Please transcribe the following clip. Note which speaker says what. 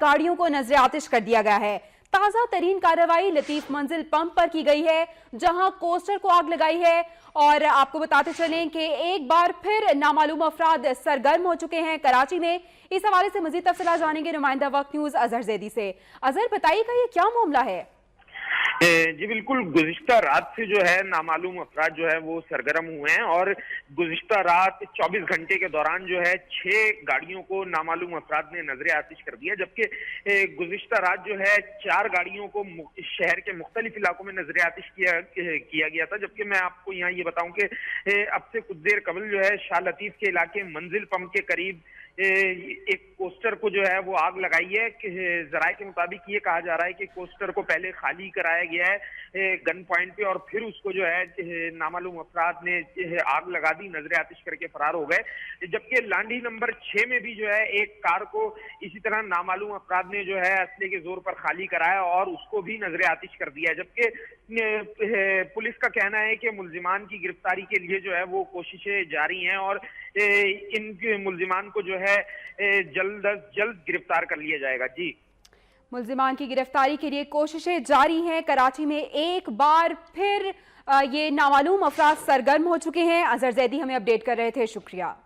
Speaker 1: गाड़ियों को नजर आतिश कर दिया गया है। ताजा तरीन कार्रवाई लतीफ मंजिल पंप पर की गई है, जहां कोस्टर को आग लगाई है। और आपको बताते चलें कि एक बार फिर नामालूम अफराद सरगर्म हो चुके हैं कराची में। इस हवाले से मजीद तफसीलात जानेंगे नुमाइंदा वक्त न्यूज अजहर जैदी से। अजहर, बताइएगा ये क्या मामला है?
Speaker 2: जी बिल्कुल, गुज़िश्ता रात से जो है नामालूम अफराद जो है वो सरगर्म हुए हैं और गुज़िश्ता रात 24 घंटे के दौरान जो है 6 गाड़ियों को नामालूम अफराद ने नजर आतिश कर दिया, जबकि गुज़िश्ता रात जो है 4 गाड़ियों को शहर के मुख्तलिफ इलाकों में नजर आतिश किया गया था। जबकि मैं आपको यहाँ ये बताऊं कि अब से कुछ देर कबल जो है शाह लतीफ के इलाके मंजिल पंप के करीब एक कोस्टर को जो है वो आग लगाई है। जराये के मुताबिक ये कहा जा रहा है कि कोस्टर को पहले खाली कराया गया है गन पॉइंट पे और फिर उसको जो है नामालूम अफराद ने आग लगा दी, नजर आतिश करके फरार हो गए। जबकि लांडी नंबर 6 में भी जो है एक कार को इसी तरह नामालूम अफराद ने जो है असले के जोर पर खाली कराया और उसको भी नजर आतिश कर दिया। जबकि पुलिस का कहना है कि मुल्जिमान की गिरफ्तारी के लिए जो है वो कोशिशें जारी हैं और इन मुल्जिमान को जो है जल्द अज जल्द गिरफ्तार कर लिया जाएगा। जी,
Speaker 1: मुल्जिमान की गिरफ्तारी के लिए कोशिशें जारी हैं। कराची में एक बार फिर ये नामालूम अफराद सरगर्म हो चुके हैं। अजहर जैदी हमें अपडेट कर रहे थे, शुक्रिया।